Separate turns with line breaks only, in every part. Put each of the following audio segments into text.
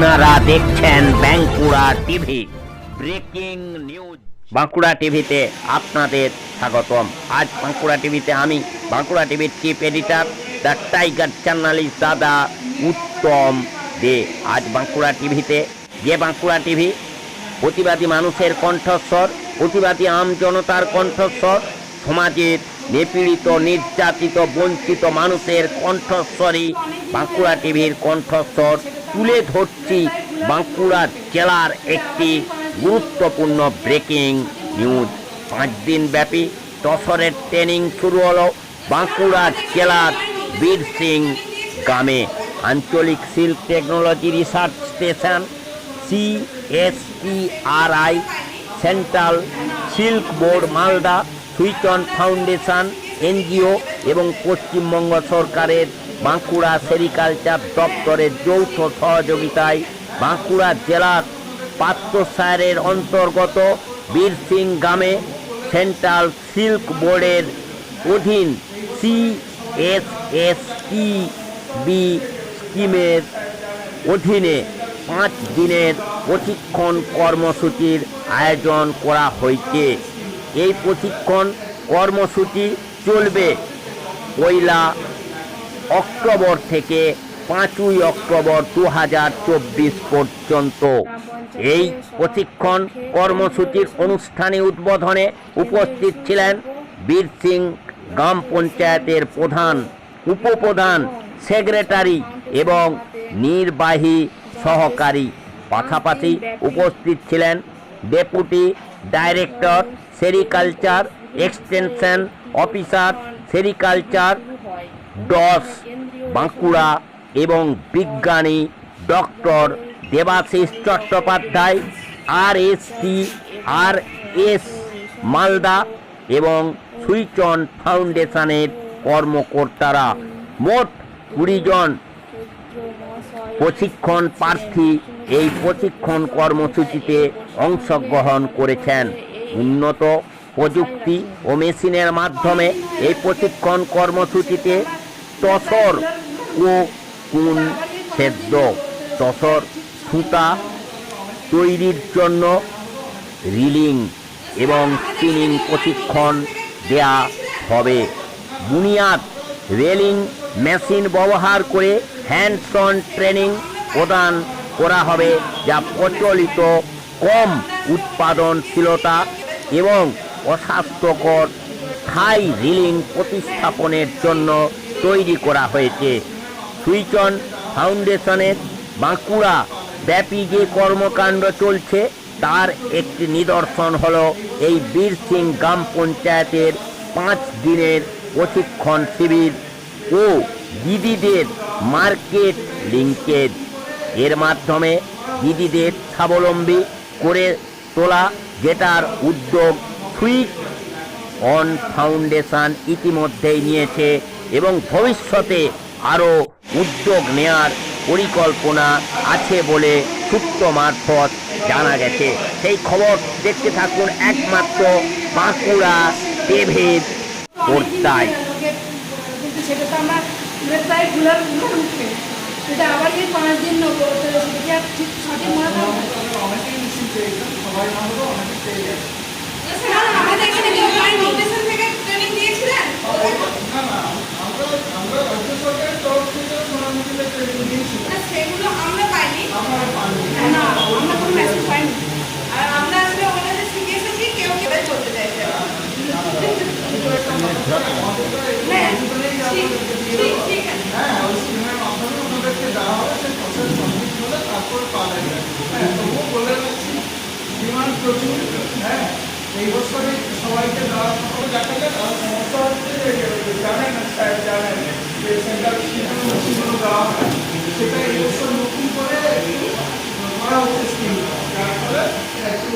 আপনারা দেখছেন Bankura TV. Breaking news Bankura টিভিতে আপনাদের স্বাগতম। আজ বাঁকুড়া টিভিতে আমি বাঁকুড়া টিভির chief editor the tiger journalist দাদা উত্তম দে। আজ বাঁকুড়া টিভিতে, যে বাঁকুড়া টিভি প্রতিবাদী মানুষের কণ্ঠস্বর, প্রতিবাদী আম জনতার কণ্ঠস্বর, সমাজের নিপীড়িত, নির্যাতিত, বঞ্চিত মানুষের কণ্ঠস্বরই বাঁকুড়া টিভির কণ্ঠস্বর তুলে ধরছি। বাঁকুড়া জেলার একটি গুরুত্বপূর্ণ ব্রেকিং নিউজ। 5 দিন ব্যাপী টসরের ট্রেনিং শুরু হলো বাঁকুড়া জেলার বীরসিং গ্রামে। আঞ্চলিক silk technology research station, CSTRI, central silk board Malda, সুইচন ফাউন্ডেশন NGO এবং পশ্চিমবঙ্গ সরকারের বাঁকুড়া সেরিকালচার দপ্তরের যৌথ সহযোগিতায় বাঁকুড়া জেলার পাত্রসায়ের অন্তর্গত বীরসিং গ্রামে সেন্ট্রাল সিল্ক বোর্ডের অধীন CSSEB স্কিমের অধীনে 5 দিনের প্রশিক্ষণ কর্মসূচির আয়োজন করা হয়েছে। এই প্রশিক্ষণ কর্মসূচি চলবে 1 অক্টোবর থেকে 5 অক্টোবর 2024 পর্যন্ত। এই প্রশিক্ষণ কর্মসূচির অনুষ্ঠানে উদ্বোধনে উপস্থিত ছিলেন বীরসিং গ্রাম পঞ্চায়েতের প্রধান, উপপ্রধান, সেক্রেটারি এবং নির্বাহী সহকারী। পাশাপাশি উপস্থিত ছিলেন deputy director sericulture, extension officer sericulture ডস বাঁকুড়া এবং বিজ্ঞানী ডক্টর দেবাশিস চট্টোপাধ্যায়, RSTRS মালদা এবং সুইচন ফাউন্ডেশনের কর্মকর্তারা। মোট 20 জন প্রশিক্ষণ প্রার্থী এই প্রশিক্ষণ কর্মসূচিতে অংশগ্রহণ করেছেন। উন্নত প্রযুক্তি ও মেশিনের মাধ্যমে এই প্রশিক্ষণ কর্মসূচিতে টসর ও কুন সেদ্ধ, টসর সুতা তৈরির জন্য রিলিং এবং স্পিনিং প্রশিক্ষণ দেয়া হবে। বুনিয়াদ রেলিং মেশিন ব্যবহার করে হ্যান্ডস অন ট্রেনিং প্রদান করা হবে, যা প্রচলিত কম উৎপাদনশীলতা এবং অস্বাস্থ্যকর থাই রিলিং প্রতিস্থাপনের জন্য তৈরি করা হয়েছে। সুইচন ফাউন্ডেশনের বাঁকুড়া ব্যাপী যে কর্মকাণ্ড চলছে তার একটি নিদর্শন হলো এই বীরসিং গ্রাম পঞ্চায়েতের 5 দিনের প্রশিক্ষণ শিবির ও দিদিদের মার্কেট লিঙ্কেজ। এর মাধ্যমে দিদিদের স্বাবলম্বী করে তোলা, যেটার উদ্যোগ সুইচ অন ফাউন্ডেশন ইতিমধ্যেই নিয়েছে এবং ভবিষ্যতে আরও উদ্যোগ নেয়ার পরিকল্পনা আছে বলে সূত্র মারফত জানা গেছে। সেই খবর দেখতে থাকুন একমাত্র বাঁকুড়া টিভির পর্দায়।
সেটা তো আমার প্রায় গুলার উঠবে, সেটা আবার কি 5 দিন নেবো, সেটা ঠিক সঠিক মনে হয় অনেকেই মিশিং পেয়েছেন, সবাই না হলেও অনেকে পেয়ে গেছে। আমাদের এখানে কেউ ফাউন্ডেশন থেকে ট্রেনিং দিয়েছিলেন? না না, আমরা রাজ্য সরকারের তরফ থেকে সোনামুখীতে ট্রেনিং দিয়েছিলাম। সেগুলো আমরা পাইনি, আমরা পাইনি না, আমরা কোনো মেসেজ পাইনি। আর আমরা আসলে ওনাদের শিখে এসেছি, কেউ কেউ চলতে চাইছে। হ্যাঁ, ওই স্কিমের মাধ্যমে ওনাদেরকে দেওয়া হবে, সেই প্রসেস কমপ্লিট হলে তারপর পাবেন। হ্যাঁ, তবুও বলে রাখছি, ডিমান্ড প্রচুর। হ্যাঁ, এই বছরে সবাইকে দেওয়া হবে। দেখা যায় তার সমস্যা হচ্ছে যে জানেন যে সেন্ট্রাল মেশিনগুলো দেওয়া হয়, সেটা এই বছর নতুন করে করা হচ্ছে স্কিম, যার ফলে একটু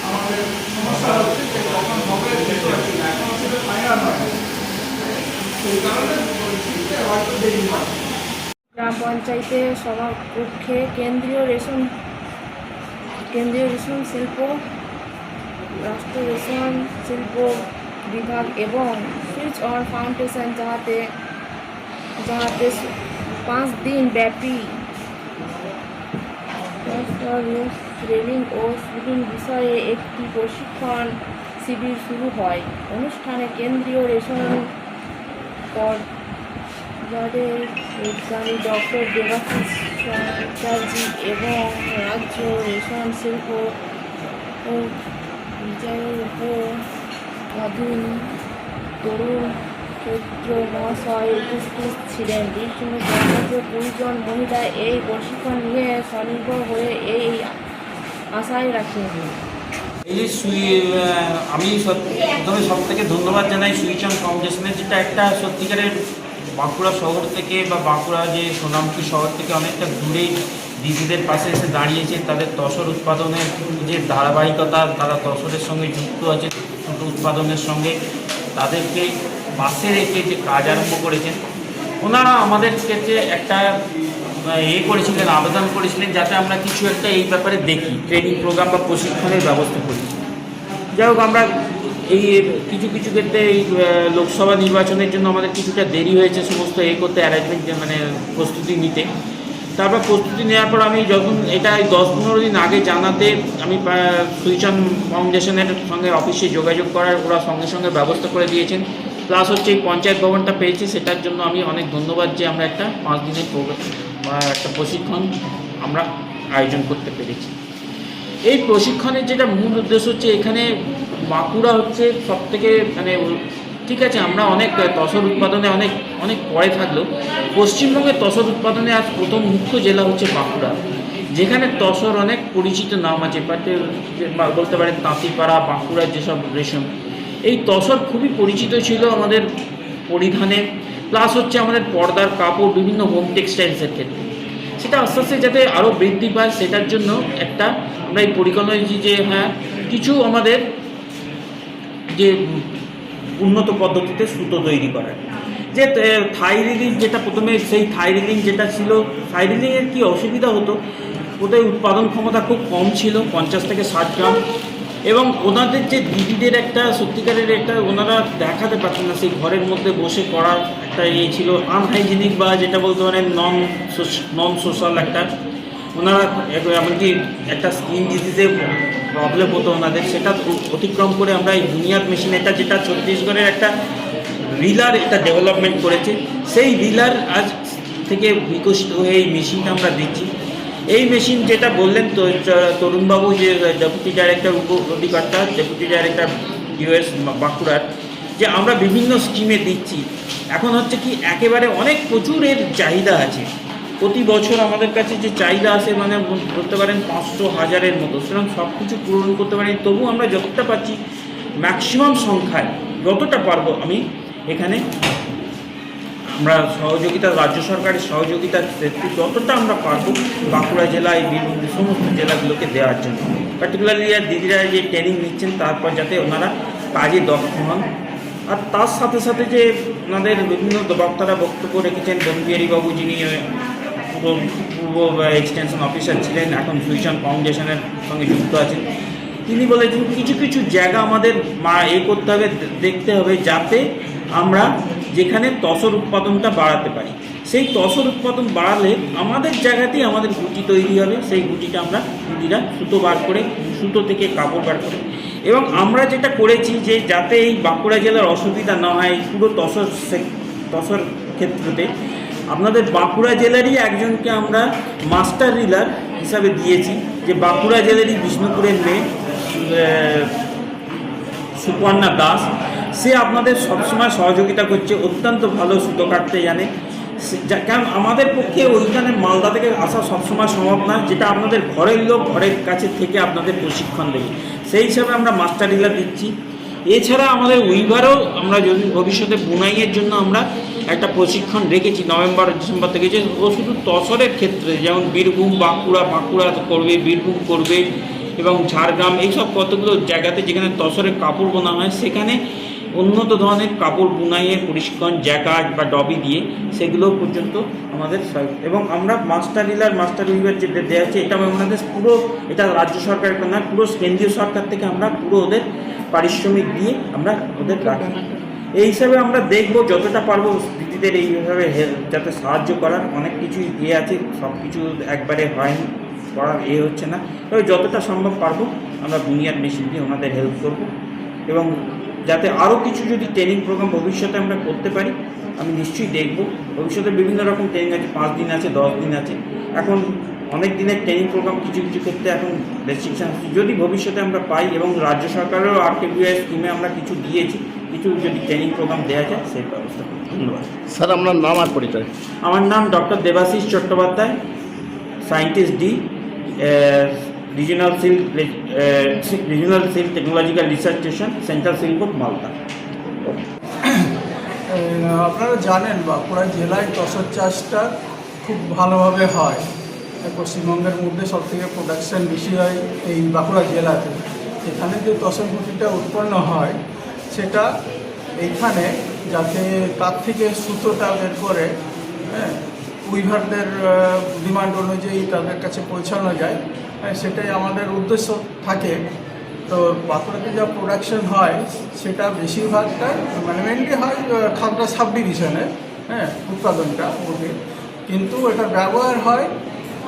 আমাদের সমস্যা হচ্ছে যে কখন হবে এখন সেটা ফাইনাল হয়। সেই কারণে বলছি যে হয়তো দেরি হয়।
গ্রাম পঞ্চায়েতের সভাকক্ষে কেন্দ্রীয় রেশম শিল্প, রাষ্ট্র রেশম শিল্প বিভাগ এবং সুইচ অন ফাউন্ডেশন যাহাতে 5 দিন ব্যাপী রেলিং ও শুটিং বিষয়ে একটি প্রশিক্ষণ শিবির শুরু হয়। অনুষ্ঠানে কেন্দ্রীয় রেশন বোর্ডের বিজ্ঞানী ডক্টর দেবাশিস চ্যাটার্জি এবং রাজ্য রেশন শিল্প ও অধীন তরুণ চৈত্র মহাশয় উপস্থিত ছিলেন। বিভিন্ন জনজাতীয় 20 জন মহিলা এই প্রশিক্ষণ নিয়ে স্বনির্ভর হয়ে এই আশায় রাখেন।
এই যে আমি প্রথমে সব থেকে ধন্যবাদ জানাই সুইচন ফাউন্ডেশনের, যেটা একটা সত্যিকারের বাঁকুড়া শহর থেকে বা বাঁকুড়া যে সোনামপুর শহর থেকে অনেকটা দূরেই দিদিদের পাশে এসে দাঁড়িয়েছে। তাদের তসর উৎপাদনের যে ধারাবাহিকতা, তারা তসরের সঙ্গে যুক্ত আছে, ছোটো উৎপাদনের সঙ্গে তাদেরকে পাশে রেখে যে কাজ আরম্ভ করেছেন। ওনারা আমাদের কাছে একটা করেছিলেন, আবেদন করেছিলেন যাতে আমরা কিছু একটা এই ব্যাপারে দেখি, ট্রেনিং প্রোগ্রাম বা প্রশিক্ষণের ব্যবস্থা করি। যাই হোক, আমরা এই কিছু ক্ষেত্রে এই লোকসভা নির্বাচনের জন্য আমাদের কিছুটা দেরি হয়েছে সমস্ত করতে, অ্যারেঞ্জমেন্ট মানে প্রস্তুতি নিতে। তারপর প্রস্তুতি নেওয়ার পর আমি যখন এটা 10-15 দিন আগে জানাতে আমি সুইচন ফাউন্ডেশনের সঙ্গে অফিসে যোগাযোগ করার ওরা সঙ্গে সঙ্গে ব্যবস্থা করে দিয়েছেন। প্লাস হচ্ছে এই পঞ্চায়েত ভবনটা পেয়েছি, সেটার জন্য আমি অনেক ধন্যবাদ যে আমরা একটা 5 দিনের প্রোগ্রাম বা একটা প্রশিক্ষণ আমরা আয়োজন করতে পেরেছি। এই প্রশিক্ষণের যেটা মূল উদ্দেশ্য হচ্ছে, এখানে বাঁকুড়া হচ্ছে সবথেকে মানে ঠিক আছে, আমরা অনেক তসর উৎপাদনে অনেক পরে থাকলেও পশ্চিমবঙ্গের তসর উৎপাদনে আজ প্রথম মুখ্য জেলা হচ্ছে বাঁকুড়া, যেখানে তসর অনেক পরিচিত নাম আছে। বলতে পারেন তাঁতিপাড়া, বাঁকুড়ার যেসব রেশম, এই তসর খুবই পরিচিত ছিল আমাদের পরিধানে, প্লাস হচ্ছে আমাদের পর্দার কাপড়, বিভিন্ন হোম টেক্সটাইলসের ক্ষেত্রে। সেটা আস্তে আস্তে যাতে আরও বৃদ্ধি পায়, সেটার জন্য একটা আমরা এই পরিকল্পনা দিয়েছি যে হ্যাঁ, কিছু আমাদের যে উন্নত পদ্ধতিতে সুতো তৈরি করার, যে থাই রিলিং, যেটা প্রথমে সেই থাই রিলিং যেটা ছিল, থাই রিলিংয়ের কী অসুবিধা হতো, ওদের উৎপাদন ক্ষমতা খুব কম ছিল, 50 থেকে 60 গ্রাম, এবং ওনাদের যে দিদিদের একটা সত্যিকারের একটা ওনারা দেখাতে পারতেন না, সেই ঘরের মধ্যে বসে করার একটা ছিল আনহাইজেনিক, বা যেটা বলতে পারেন নন সোশ্যাল একটা, ওনারা এমনকি একটা স্কিন ডিজিজে প্রবলেম হতো ওনাদের। সেটা অতিক্রম করে আমরা এই বুনিয়াদ মেশিন, এটা যেটা ছত্তিশগড়ের একটা রিলার এটা ডেভেলপমেন্ট করেছে, সেই রিলার আজ থেকে বিকশিত হয়ে এই মেশিনটা আমরা দিচ্ছি। এই মেশিন যেটা বললেন তো তরুণবাবু, যে ডেপুটি ডাইরেক্টর অধিকর্তা, ডেপুটি ডাইরেক্টর ইউএস বাঁকুড়ার, যে আমরা বিভিন্ন স্কিমে দিচ্ছি। এখন হচ্ছে কি, একেবারে অনেক প্রচুর এর চাহিদা আছে। প্রতি বছর আমাদের কাছে যে চাহিদা আসে মানে বলতে পারেন 500-1000-এর মতো, সুতরাং সব কিছু পূরণ করতে পারি। তবু আমরা যতটা পাচ্ছি, ম্যাক্সিমাম সংখ্যায় যতটা পারবো আমি এখানে আমরা সহযোগিতা, রাজ্য সরকারের সহযোগিতার ক্ষেত্রে যতটা আমরা পারবো বাঁকুড়া জেলায় বিভিন্ন সমস্ত জেলাগুলোকে দেওয়ার জন্য, পার্টিকুলারলি দিদিরা যে ট্রেনিং নিচ্ছেন, তারপর যাতে ওনারা কাজে দক্ষ হন। আর তার সাথে সাথে যে ওনাদের বিভিন্ন বক্তারা বক্তব্য রেখেছেন, বনবিহারীবাবু, যিনি পূর্ব এক্সটেনশন অফিসার ছিলেন, এখন সুইচন ফাউন্ডেশনের সঙ্গে যুক্ত আছেন, তিনি বলেছেন কিছু জায়গা আমাদের করতে হবে, দেখতে হবে, যাতে আমরা যেখানে তসর উৎপাদনটা বাড়াতে পারি। সেই তসর উৎপাদন বাড়ালে আমাদের জায়গাতেই আমাদের গুটি তৈরি হবে, সেই গুটিটা আমরা গুটিরা সুতো বার করে, সুতো থেকে কাপড় বার করে। এবং আমরা যেটা করেছি যে যাতে এই বাঁকুড়া জেলার অসুবিধা না হয় পুরো তসর ক্ষেত্রতে, আপনাদের বাঁকুড়া জেলারই একজনকে আমরা মাস্টার রিলার হিসাবে দিয়েছি, যে বাঁকুড়া জেলারই বিষ্ণুপুরের মেয়ে সুপর্ণা দাস। সে আপনাদের সবসময় সহযোগিতা করছে, অত্যন্ত ভালো সুতো কাটতে জানে। কারণ আমাদের পক্ষে ওইখানে মালদা থেকে আসা সবসময় সম্ভব না, যেটা আপনাদের ঘরের লোক ঘরের কাছে থেকে আপনাদের প্রশিক্ষণ দেবে, সেই হিসাবে আমরা মাস্টার রিলার দিচ্ছি। এছাড়া আমাদের উইভারও আমরা যদি ভবিষ্যতে বুনাইয়ের জন্য আমরা একটা প্রশিক্ষণ রেখেছি নভেম্বর-ডিসেম্বর থেকে, যে ও শুধু তসরের ক্ষেত্রে, যেমন বীরভূম, বাঁকুড়া করবে, বীরভূম করবে, এবং ঝাড়গ্রাম, এইসব কতগুলো জায়গাতে যেখানে তসরের কাপড় বোনা হয়, সেখানে উন্নত ধরনের কাপড় বুনাইয়ের প্রশিক্ষণ, জ্যাকার্ড বা ডবি দিয়ে সেগুলো পর্যন্ত আমাদের, এবং আমরা মাস্টার উইভার যেটা দেওয়া হচ্ছে, এটা আমাদের পুরো, এটা রাজ্য সরকারের না, পুরো কেন্দ্রীয় সরকার থেকে আমরা পুরো ওদের পারিশ্রমিক দিয়ে আমরা ওদের রাখি। এই হিসাবে আমরা দেখবো যতটা পারবো দিদিদের এইভাবে যাতে সাহায্য করার। অনেক কিছুই দিয়ে আছে, সব কিছু একবারে হয়নি, করার হচ্ছে না। তবে যতটা সম্ভব পারবো আমরা বুনিয়াদ মেশিন দিয়ে ওনাদের হেল্প করব, এবং যাতে আরও কিছু যদি ট্রেনিং প্রোগ্রাম ভবিষ্যতে আমরা করতে পারি আমি নিশ্চয়ই দেখব। ভবিষ্যতে বিভিন্ন রকম ট্রেনিং আছে, 5 দিন আছে, 10 দিন আছে, এখন অনেক দিনের ট্রেনিং প্রোগ্রাম কিছু কিছু করতে এখন রেস্ট্রিকশান যদি ভবিষ্যতে আমরা পাই, এবং রাজ্য সরকারেরও RKBI স্কিমে আমরা কিছু দিয়েছি, কিছু যদি ট্রেনিং প্রোগ্রাম দেওয়া যায় সেই ব্যবস্থা করব। ধন্যবাদ
স্যার আপনার নাম আর পরিচয়?
আমার নাম doctor Debashis Chattopadhyay, scientist D, regional seal technological research station, central seal board, Malda.
আপনারা জানেন বাঁকুড়া জেলায় তসর চাষটা খুব ভালোভাবে হয়। পশ্চিমবঙ্গের মধ্যে সবথেকে প্রোডাকশান বেশি হয় এই বাঁকুড়া জেলাতে। এখানে যে তসর মুটিটা উৎপন্ন হয় সেটা এইখানে যাতে তার থেকে সুতোটা বের করে উইভারদের ডিমান্ড অনুযায়ী তাদের কাছে পৌঁছানো যায়, সেটাই আমাদের উদ্দেশ্য থাকে। তো বাঁকুড়াতে যা প্রোডাকশন হয় সেটা বেশিরভাগটা মানে মেনলি হয় খাগড়া সাব ডিভিশনে উৎপাদনটা ওকে, কিন্তু এটা ব্যবহার হয়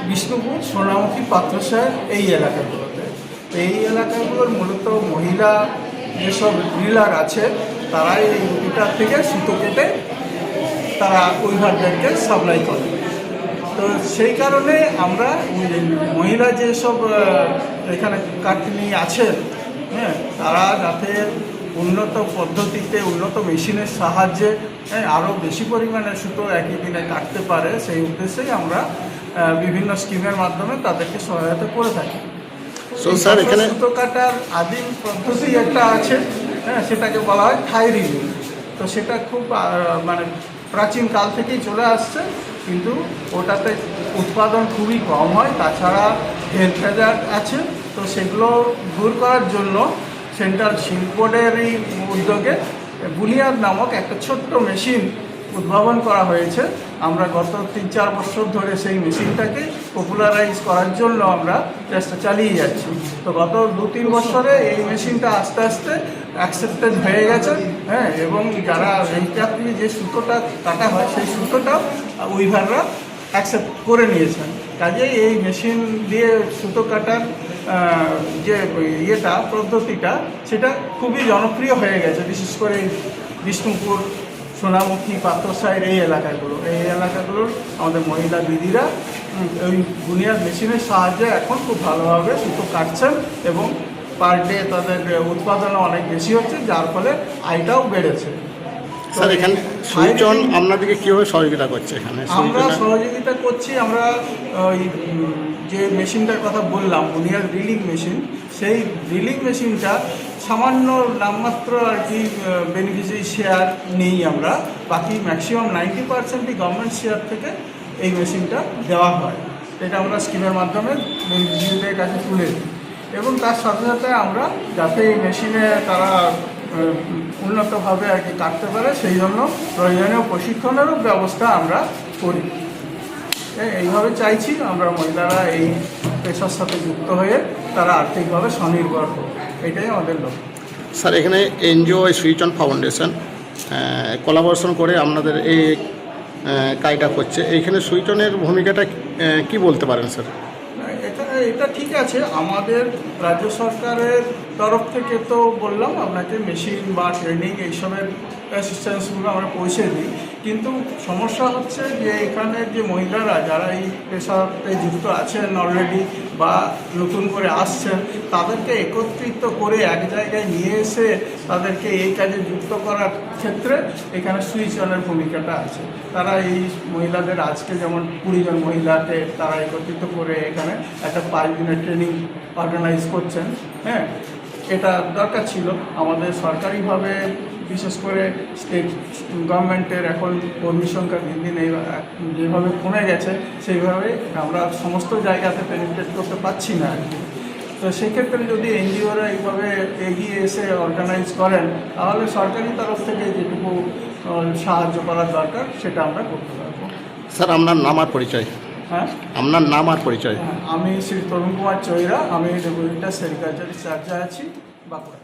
বিষ্ণুপুর, সোনামুখী, পাত্রসাহের এই এলাকাগুলোতে। তো এই এলাকাগুলোর মূলত মহিলা যেসব ডিলার আছে তারাই এই রুটিটার থেকে সুতো কেটে তারা উইভারদেরকে সাপ্লাই করে। তো সেই কারণে আমরা মহিলা যেসব এখানে কাটনি আছেন তারা যাতে উন্নত পদ্ধতিতে উন্নত মেশিনের সাহায্যে আরও বেশি পরিমাণে সুতো একই দিনে কাটতে পারে সেই উদ্দেশ্যেই আমরা বিভিন্ন স্কিমের মাধ্যমে তাদেরকে সহায়তা করে থাকি।
স্যার এখানে
সুতো কাটার আদিম পদ্ধতি একটা আছে, সেটাকে বলা হয় থাই রিলিং। তো সেটা খুব মানে প্রাচীন কাল থেকেই চলে আসছে, কিন্তু ওটাতে উৎপাদন খুবই কম হয়, তাছাড়া হেরফেজার আছে। তো সেগুলো দূর করার জন্য সেন্ট্রাল সিল্ক বোর্ডেরই উদ্যোগে বুনিয়াদ নামক একটা ছোট্ট মেশিন উদ্ভাবন করা হয়েছে। আমরা গত 3-4 বছর ধরে সেই মেশিনটাকে পপুলারাইজ করার জন্য আমরা চেষ্টা চালিয়ে যাচ্ছি। তো গত 2-3 বছরে এই মেশিনটা আস্তে আস্তে অ্যাকসেপ্টেড হয়ে গেছে, এবং যারা এইটা দিয়ে যে সুতোটা কাটা হয় সেই সুতোটা উইভাররা অ্যাকসেপ্ট করে নিয়েছেন। কাজেই এই মেশিন দিয়ে সুতো কাটার যে পদ্ধতিটা সেটা খুবই জনপ্রিয় হয়ে গেছে, বিশেষ করে বিষ্ণুপুর, সোনামুখী, পাত্রসাহের এই এলাকাগুলোর আমাদের মহিলা দিদিরা ওই বুনিয়াদ মেশিনের সাহায্যে এখন খুব ভালোভাবে সুতো কাটছেন, এবং পার ডে তাদের উৎপাদনও অনেক বেশি হচ্ছে, যার ফলে আয়টাও বেড়েছে।
স্যার এখানে সুইচন আপনাদেরকে কীভাবে সহযোগিতা করছে? এখানে
আমরা সহযোগিতা করছি, আমরা ওই যে মেশিনটার কথা বললাম বুনিয়াদ ড্রিলিং মেশিন, সেই ড্রিলিং মেশিনটা সামান্য নামমাত্র আর কি বেনিফিশিয়ারি শেয়ার নেই আমরা, বাকি ম্যাক্সিমাম 90%ই গভর্নমেন্ট শেয়ার থেকে এই মেশিনটা দেওয়া হয়। এটা আমরা স্কিমের মাধ্যমে বেনিফিশিয়ারিদের কাছে তুলে দিই, এবং তার সাথে সাথে আমরা যাতে এই মেশিনে তারা উন্নতভাবে আর কি কাটতে পারে সেই জন্য প্রয়োজনীয় প্রশিক্ষণেরও ব্যবস্থা আমরা করি। এইভাবে চাইছি আমরা মহিলারা এই পেশার সাথে যুক্ত হয়ে তারা আর্থিকভাবে স্বনির্ভর হোক, এটাই আমাদের লক্ষ্য।
স্যার এখানে এনজিও সুইচন ফাউন্ডেশন কোলাবোরেশন করে আপনাদের এই কাজটা করছে, এইখানে সুইচনের ভূমিকাটা কি বলতে পারেন স্যার?
এটা ঠিক আছে, আমাদের রাজ্য সরকারের তরফ থেকে তো বললাম আপনাকে মেশিন বা ট্রেনিং এইসবের অ্যাসিস্ট্যান্সগুলো আমরা পৌঁছে দিই, কিন্তু সমস্যা হচ্ছে যে এখানে যে মহিলারা যারা এই পেশাতে যুক্ত আছেন অলরেডি বা নতুন করে আসছেন তাদেরকে একত্রিত করে এক জায়গায় নিয়ে এসে তাদেরকে এই কাজে যুক্ত করার ক্ষেত্রে এখানে সুইচনের ভূমিকাটা আছে। তারা এই মহিলাদের আজকে যেমন 20 জন মহিলাকে তারা একত্রিত করে এখানে একটা 5 দিনের ট্রেনিং অর্গানাইজ করছেন। এটা দরকার ছিল আমাদের সরকারিভাবে, বিশেষ করে স্টেট গভর্নমেন্টের এখন কর্মী সংখ্যা দিন দিন যেভাবে কমে গেছে সেইভাবে আমরা সমস্ত জায়গাতে পেনিট্রেট করতে পারছি না আর কি। তো সেক্ষেত্রে যদি এনজিওরা এইভাবে এগিয়ে এসে অর্গানাইজ করেন তাহলে সরকারি তরফ থেকে যেটুকু সাহায্য করার দরকার সেটা আমরা করতে পারবো।
স্যার আপনার নাম আর পরিচয়?
হ্যাঁ,
আপনার নাম আর পরিচয়?
আমি শ্রী তরুণ কুমার চৈরা, আমি ডেপুটি সেরিকালচার চার্জে আছি বাঁকুড়া।